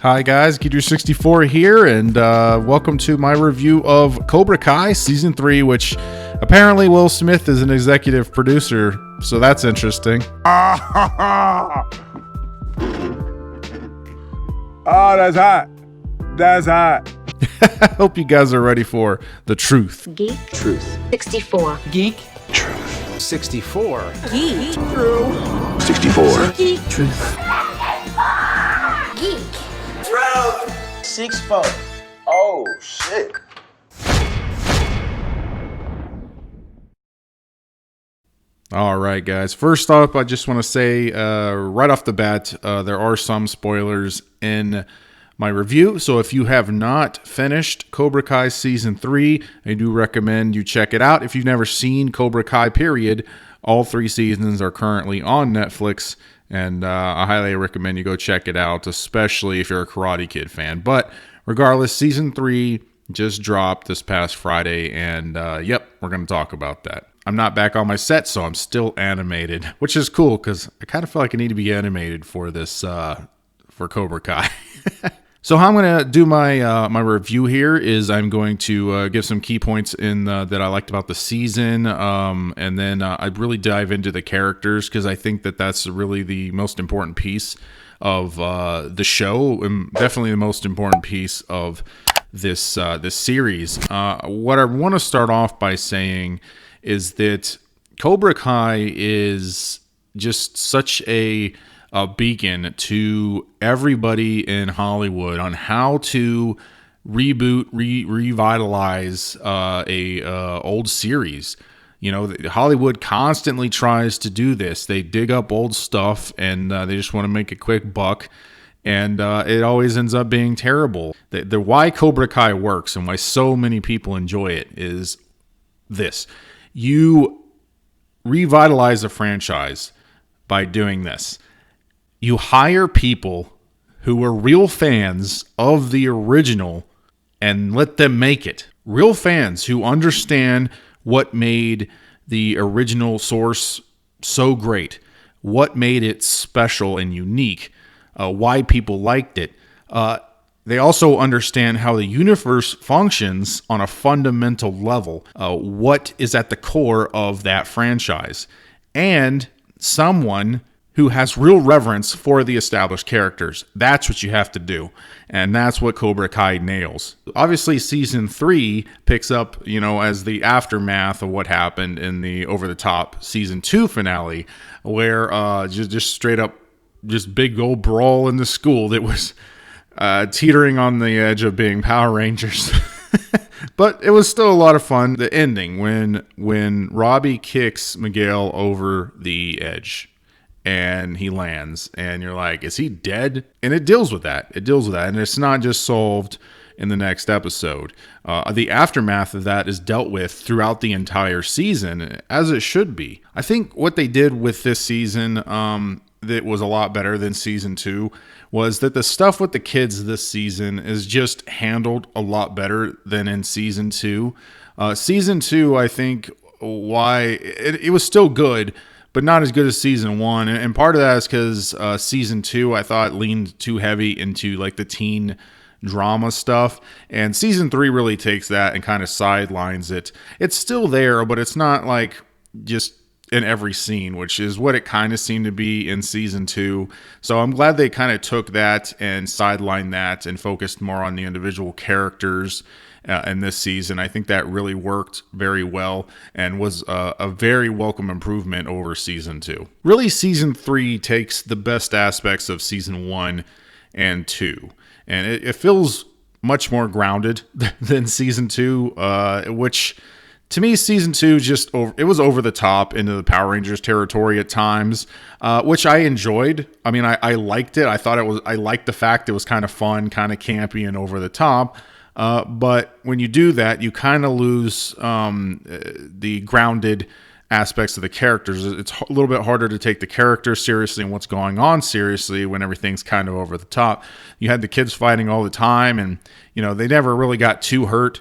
Hi guys, Geeter64 here, and welcome to my review of Cobra Kai Season 3, which apparently Will Smith is an executive producer, so that's interesting. Oh, that's hot. That's hot. I hope you guys are ready for the truth. Geek. Truth. 64. Geek. Truth. 64. Geek. True. 64. Geek. Truth. Geek. Truth. 64. Oh, shit. All right, guys. First up, I just want to say right off the bat, there are some spoilers in my review. So if you have not finished Cobra Kai Season 3, I do recommend you check it out. If you've never seen Cobra Kai, period, all 3 seasons are currently on Netflix, and I highly recommend you go check it out, especially if you're a Karate Kid fan. But regardless, Season 3 just dropped this past Friday, and yep, we're going to talk about that. I'm not back on my set, so I'm still animated, which is cool because I kind of feel like I need to be animated for this, for Cobra Kai. So how I'm going to do my my review here is I'm going to give some key points in that I liked about the season, and then I'd really dive into the characters because I think that that's really the most important piece of the show, and definitely the most important piece of this this series. What I want to start off by saying is that Cobra Kai is just such a beacon to everybody in Hollywood on how to reboot, revitalize a old series. You know, Hollywood constantly tries to do this. They dig up old stuff and they just want to make a quick buck. And it always ends up being terrible. The why Cobra Kai works and why so many people enjoy it is this. You revitalize a franchise by doing this. You hire people who are real fans of the original and let them make it. Real fans who understand what made the original source so great, what made it special and unique, why people liked it. They also understand how the universe functions on a fundamental level, what is at the core of that franchise, and someone who has real reverence for the established characters. That's what you have to do, and that's what Cobra Kai nails. Obviously, Season 3 picks up, you know, as the aftermath of what happened in the over-the-top Season 2 finale, where just straight up, just big old brawl in the school that was teetering on the edge of being Power Rangers. But it was still a lot of fun. The ending, when Robbie kicks Miguel over the edge and he lands, and you're like, is he dead? And it deals with that. And it's not just solved in the next episode. The aftermath of that is dealt with throughout the entire season, as it should be. I think what they did with this season that was a lot better than Season 2 was that the stuff with the kids this season is just handled a lot better than in Season 2. Season 2, I think, why it was still good, but not as good as Season 1. And part of that is because Season 2, I thought, leaned too heavy into like the teen drama stuff. And Season 3 really takes that and kind of sidelines it. It's still there, but it's not like just in every scene, which is what it kind of seemed to be in Season 2. So I'm glad they kind of took that and sidelined that and focused more on the individual characters in this season. I think that really worked very well and was a very welcome improvement over Season 2. Really, Season 3 takes the best aspects of Season 1 and 2, and it feels much more grounded than Season 2, which to me, Season 2 it was over the top into the Power Rangers territory at times, which I enjoyed. I mean, I liked it. I liked the fact it was kind of fun, kind of campy and over the top. But when you do that, you kind of lose the grounded aspects of the characters. It's a little bit harder to take the characters seriously and what's going on seriously when everything's kind of over the top. You had the kids fighting all the time, and you know they never really got too hurt.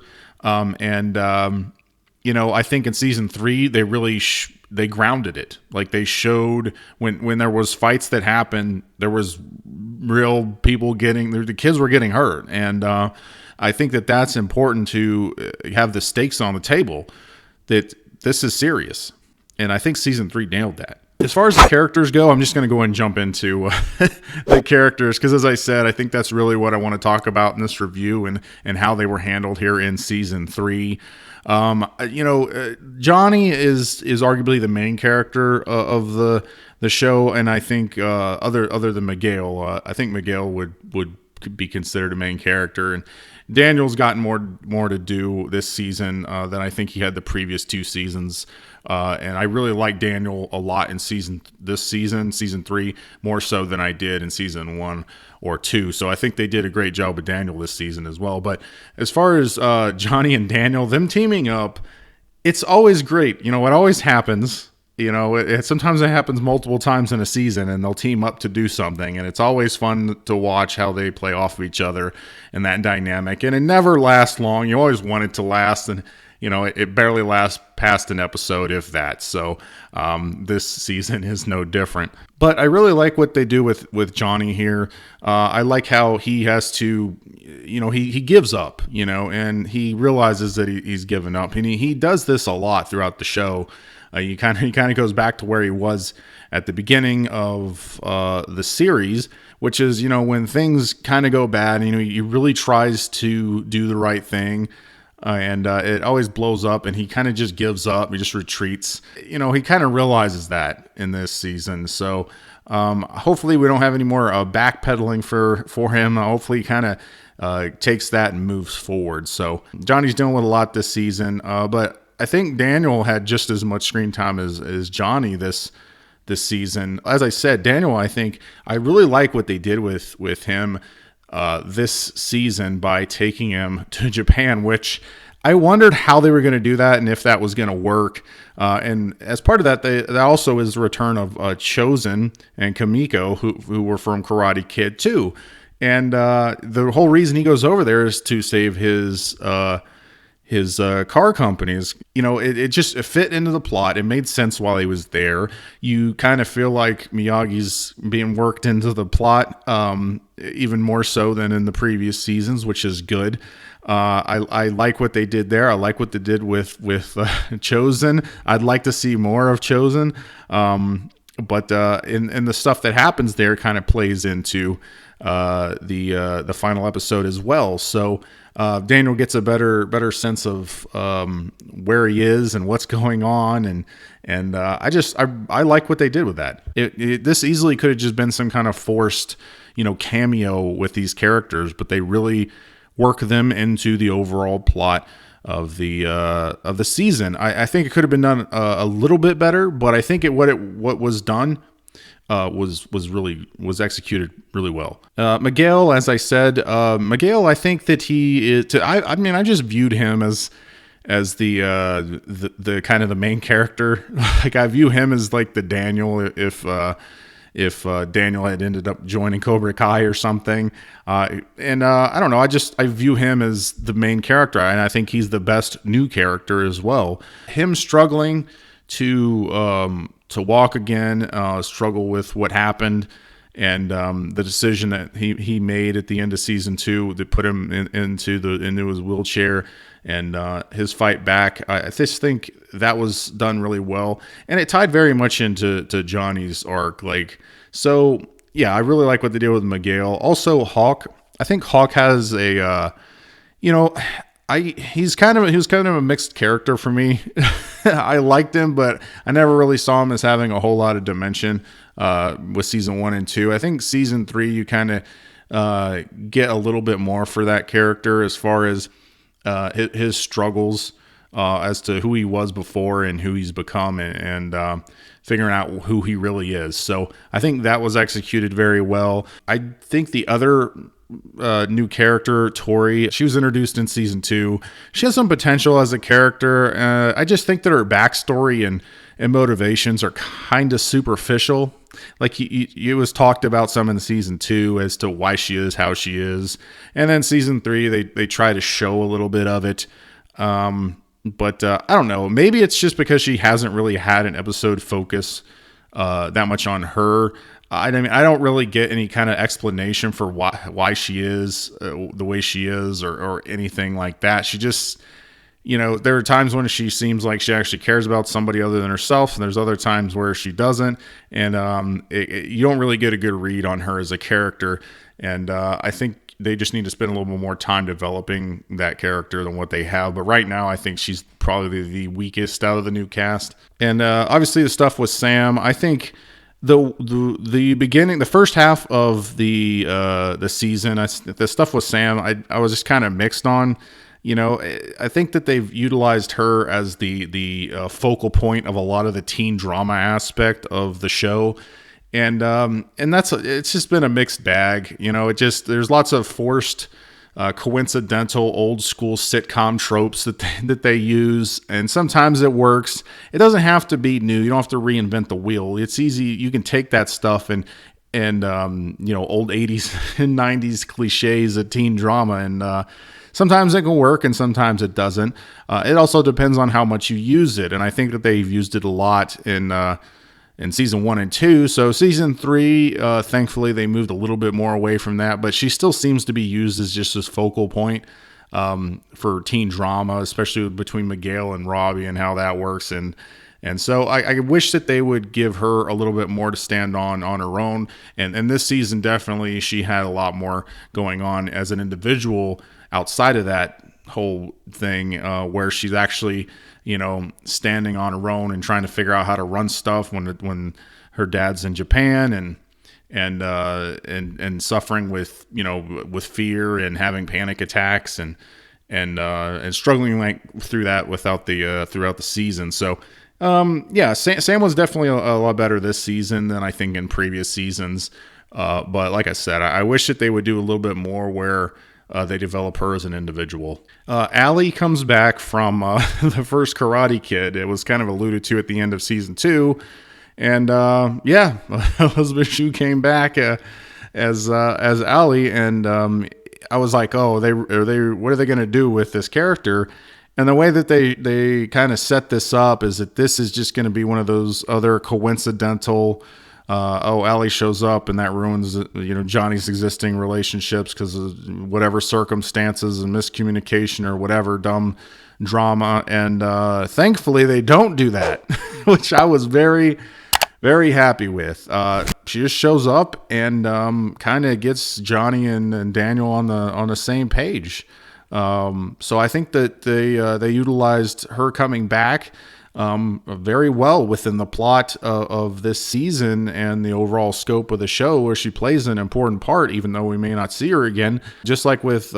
You know, I think in Season 3 they really they grounded it. Like they showed when there was fights that happened, there was real people the kids were getting hurt. And I think that that's important to have the stakes on the table, that this is serious. And I think season 3 nailed that. As far as the characters go, I'm just going to go and jump into the characters, because as I said, I think that's really what I want to talk about in this review, and how they were handled here in season 3. Johnny is arguably the main character of the show, and I think other than Miguel, I think Miguel would be considered a main character, and Daniel's gotten more to do this season than I think he had the previous 2 seasons. And I really like Daniel a lot in season 3, more so than I did in season 1 or 2. So I think they did a great job with Daniel this season as well. But as far as Johnny and Daniel, them teaming up, it's always great. It always happens. Sometimes it happens multiple times in a season, and they'll team up to do something, and it's always fun to watch how they play off of each other and that dynamic. And it never lasts long. You always want it to last, and it barely lasts past an episode, if that. So this season is no different. But I really like what they do with Johnny here. I like how he has to, he gives up, and he realizes that he's given up. And he does this a lot throughout the show. He kind of goes back to where he was at the beginning of the series, which is, when things kind of go bad, he really tries to do the right thing. And it always blows up, and he kind of just gives up. He just retreats. He kind of realizes that in this season. So hopefully we don't have any more backpedaling for him. Hopefully he kind of takes that and moves forward. So Johnny's dealing with a lot this season. But I think Daniel had just as much screen time as Johnny this season. As I said, Daniel, I really like what they did with him this season by taking him to Japan, which I wondered how they were going to do that and if that was going to work. And as part of that, that also is the return of Chosen and Kamiko, who were from Karate Kid too. And the whole reason he goes over there is to save his car companies. It just fit into the plot. It made sense while he was there. You kind of feel like Miyagi's being worked into the plot, even more so than in the previous seasons, which is good. I like what they did there. I like what they did with Chosen. I'd like to see more of Chosen. But in the stuff that happens there kind of plays into the final episode as well. So Daniel gets a better sense of where he is and what's going on, and I like what they did with that. This easily could have just been some kind of forced cameo with these characters, but they really work them into the overall plot of the season. I think it could have been done a little bit better, but I think what was done was executed really well. Miguel, as I said, I think that he is. I just viewed him as the kind of the main character. Like I view him as like the Daniel if Daniel had ended up joining Cobra Kai or something. I don't know. I view him as the main character, and I think he's the best new character as well. Him struggling to walk again, struggle with what happened, and the decision that he made at the end of season 2 that put him into his wheelchair, and his fight back. I just think that was done really well, and it tied very much into Johnny's arc. So yeah, I really like what they did with Miguel. Also, Hawk. I think Hawk has a he was kind of a mixed character for me. I liked him, but I never really saw him as having a whole lot of dimension with season 1 and 2. I think season 3 you kind of get a little bit more for that character as far as his struggles as to who he was before and who he's become, and figuring out who he really is. So I think that was executed very well. I think the other new character, Tori, she was introduced in season 2. She has some potential as a character. I just think that her backstory and motivations are kind of superficial. Like it was talked about some in season 2 as to why she is how she is, and then season 3 they try to show a little bit of it. But I don't know. Maybe it's just because she hasn't really had an episode focus that much on her. I mean, I don't really get any kind of explanation for why she is the way she is, or anything like that. She just, there are times when she seems like she actually cares about somebody other than herself, and there's other times where she doesn't. And you don't really get a good read on her as a character. And I think they just need to spend a little bit more time developing that character than what they have. But right now, I think she's probably the weakest out of the new cast. And obviously, the stuff with Sam, I think the beginning, the first half of the season, the stuff with Sam, I was just kind of mixed on. I think that they've utilized her as the focal point of a lot of the teen drama aspect of the show. And it's just been a mixed bag. There's lots of forced, coincidental, old school sitcom tropes that they use, and sometimes it works. It doesn't have to be new. You don't have to reinvent the wheel. It's easy. You can take that stuff and old 80s and 90s cliches of teen drama, and sometimes it can work and sometimes it doesn't. It also depends on how much you use it, and I think that they've used it a lot in season 1 and 2. So season 3, thankfully they moved a little bit more away from that, but she still seems to be used as just this focal point for teen drama, especially between Miguel and Robbie and how that works. And so I wish that they would give her a little bit more to stand on her own. And this season, definitely she had a lot more going on as an individual outside of that whole thing, where she's actually, standing on her own and trying to figure out how to run stuff when her dad's in Japan, and suffering with fear and having panic attacks, and struggling through that throughout the season. So Sam was definitely a lot better this season than I think in previous seasons. But like I said, I wish that they would do a little bit more where they develop her as an individual. Allie comes back from the first Karate Kid. It was kind of alluded to at the end of season 2. And Elizabeth Shue came back as Allie. And I was like, oh, what are they going to do with this character? And the way that they kind of set this up is that this is just going to be one of those other coincidental, Allie shows up and that ruins Johnny's existing relationships because of whatever circumstances and miscommunication or whatever dumb drama. And thankfully they don't do that, which I was very, very happy with. She just shows up and kind of gets Johnny and Daniel on the same page. So I think that they utilized her coming back very well within the plot of this season and the overall scope of the show, where she plays an important part, even though we may not see her again. Just like with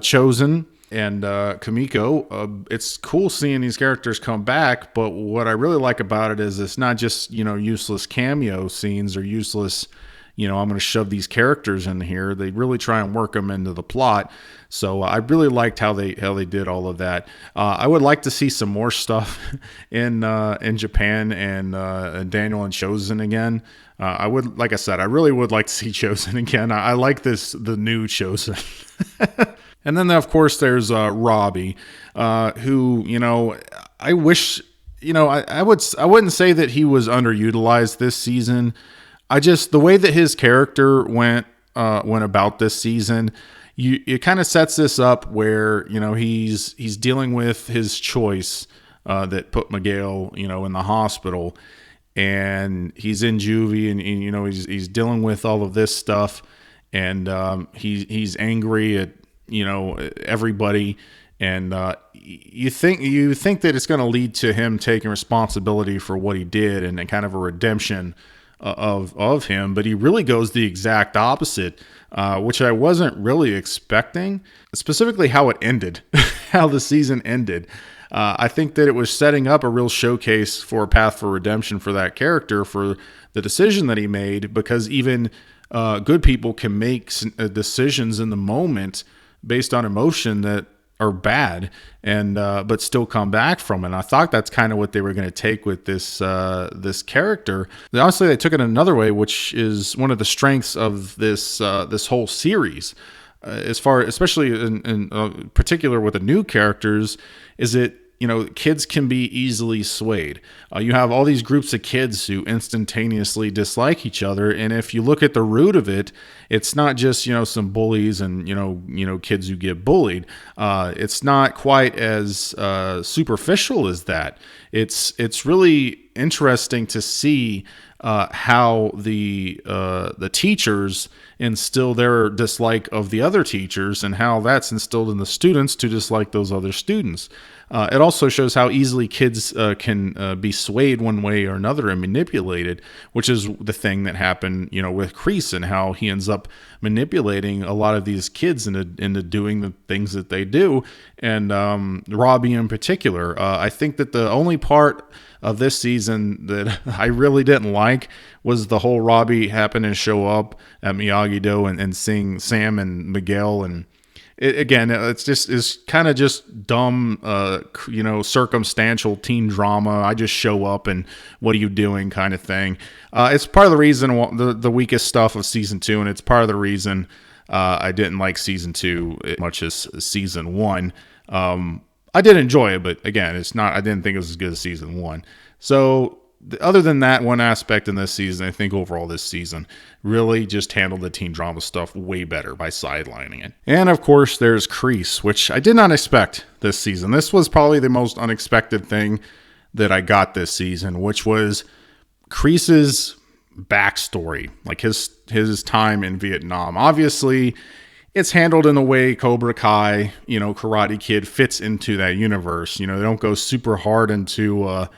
Chosen and Kamiko, it's cool seeing these characters come back. But what I really like about it is it's not just useless cameo scenes or useless. I'm going to shove these characters in here. They really try and work them into the plot. So I really liked how they did all of that. I would like to see some more stuff in Japan and Daniel and Chosen again. I really would like to see Chosen again. I like the new Chosen. And then of course there's Robbie, who I wish I wouldn't say that he was underutilized this season. The way that his character went about this season, it kind of sets this up where he's dealing with his choice that put Miguel in the hospital, and he's in juvie, and he's dealing with all of this stuff, and he's angry at everybody, and you think that it's going to lead to him taking responsibility for what he did and kind of a redemption of him, but he really goes the exact opposite, which I wasn't really expecting, specifically how it ended, how the season ended. I think that it was setting up a real showcase for a path for redemption for that character, for the decision that he made, because even good people can make decisions in the moment based on emotion that are bad, and but still come back from it. And I thought that's kind of what they were going to take with this character. Honestly, they took it another way, which is one of the strengths of this whole series. as far, especially in particular with the new characters, is it, kids can be easily swayed. You have all these groups of kids who instantaneously dislike each other, and if you look at the root of it, it's not just some bullies and kids who get bullied. It's not quite as superficial as that. It's really interesting to see how the teachers instill their dislike of the other teachers, and how that's instilled in the students to dislike those other students. It also shows how easily kids can be swayed one way or another and manipulated, which is the thing that happened, with Kreese, and how he ends up manipulating a lot of these kids into doing the things that they do, and Robbie in particular. I think that the only part of this season that I really didn't like was the whole Robbie happened to show up at Miyagi-Do and sing Sam and Miguel, and it's kind of just dumb, circumstantial teen drama. I just show up and what are you doing kind of thing. It's part of the reason, the weakest stuff of season 2, and it's part of the reason I didn't like season 2 as much as season 1. I did enjoy it, but again, I didn't think it was as good as season 1. So other than that one aspect in this season, I think overall this season really just handled the teen drama stuff way better by sidelining it. And of course, there's Kreese, which I did not expect this season. This was probably the most unexpected thing that I got this season, which was Kreese's backstory, like his time in Vietnam. Obviously, it's handled in a way Cobra Kai, Karate Kid fits into that universe. They don't go super hard into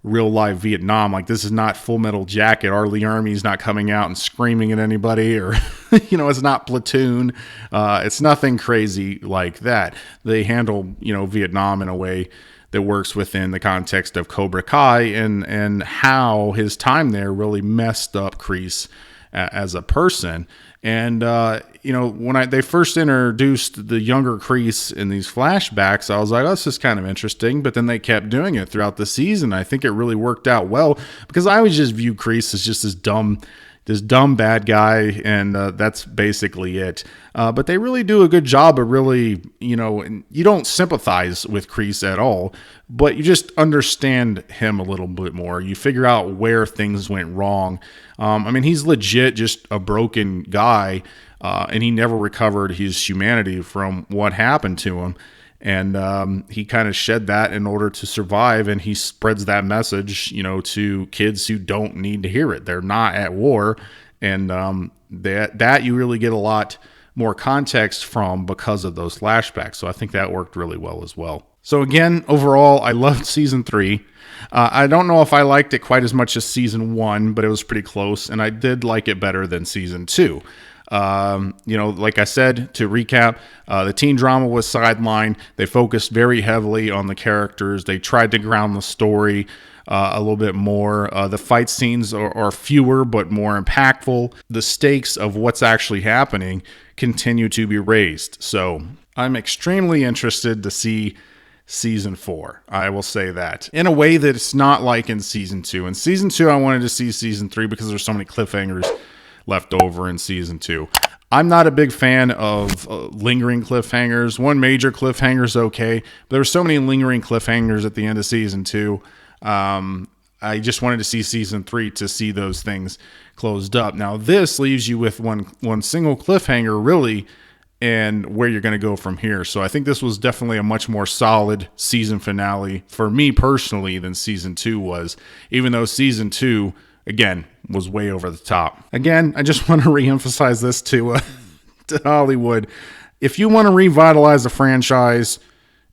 real life Vietnam. Like, this is not Full Metal Jacket. R. Lee Ermey's not coming out and screaming at anybody, or it's not Platoon. It's nothing crazy like that. They handle Vietnam in a way that works within the context of Cobra Kai, and how his time there really messed up Kreese as a person. And when they first introduced the younger Kreese in these flashbacks, I was like, oh, this is kind of interesting. But then they kept doing it throughout the season. I think it really worked out well, because I always just view Kreese as just this dumb bad guy, and that's basically it. But they really do a good job of really, you don't sympathize with Kreese at all, but you just understand him a little bit more. You figure out where things went wrong. He's legit just a broken guy, and he never recovered his humanity from what happened to him. And he kind of shed that in order to survive, and he spreads that message, to kids who don't need to hear it. They're not at war, and that you really get a lot more context from because of those flashbacks. So I think that worked really well as well. So again, overall, I loved season 3. I don't know if I liked it quite as much as season 1, but it was pretty close, and I did like it better than season 2. Like I said, to recap, the teen drama was sidelined. They focused very heavily on the characters. They tried to ground the story a little bit more. The fight scenes are fewer but more impactful. The stakes of what's actually happening continue to be raised. So I'm extremely interested to see season 4. I will say that, in a way that it's not like in season 2. In season 2, I wanted to see season 3 because there's so many cliffhangers left over in season 2. I'm not a big fan of lingering cliffhangers. One major cliffhanger is okay, but there were so many lingering cliffhangers at the end of season 2. I just wanted to see season 3 to see those things closed up. Now this leaves you with one single cliffhanger, really, and where you're going to go from here. So I think this was definitely a much more solid season finale for me personally than season 2 was, even though season 2, again, was way over the top. Again, I just want to reemphasize this to Hollywood. If you want to revitalize a franchise,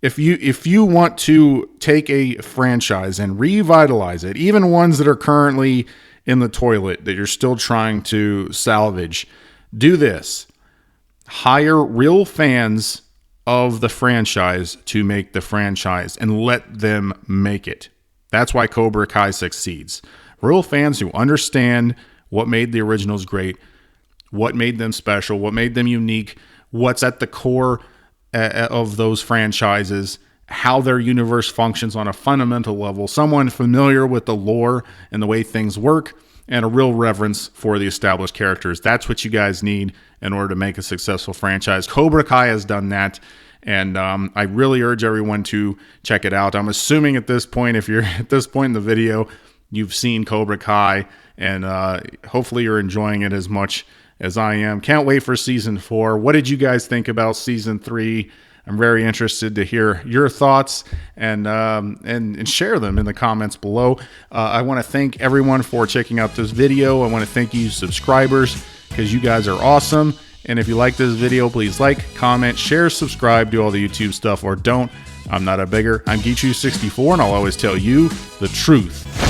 if you want to take a franchise and revitalize it, even ones that are currently in the toilet that you're still trying to salvage, do this. Hire real fans of the franchise to make the franchise and let them make it. That's why Cobra Kai succeeds. Real fans who understand what made the originals great, what made them special, what made them unique, what's at the core of those franchises, how their universe functions on a fundamental level, someone familiar with the lore and the way things work, and a real reverence for the established characters. That's what you guys need in order to make a successful franchise. Cobra Kai has done that, and I really urge everyone to check it out. I'm assuming at this point, if you're at this point in the video, you've seen Cobra Kai, and hopefully you're enjoying it as much as I am. Can't wait for season 4. What did you guys think about season 3? I'm very interested to hear your thoughts and share them in the comments below. I want to thank everyone for checking out this video. I want to thank you subscribers, because you guys are awesome. And if you like this video, please like, comment, share, subscribe, do all the YouTube stuff, or don't. I'm not a beggar. I'm Geechu64, and I'll always tell you the truth.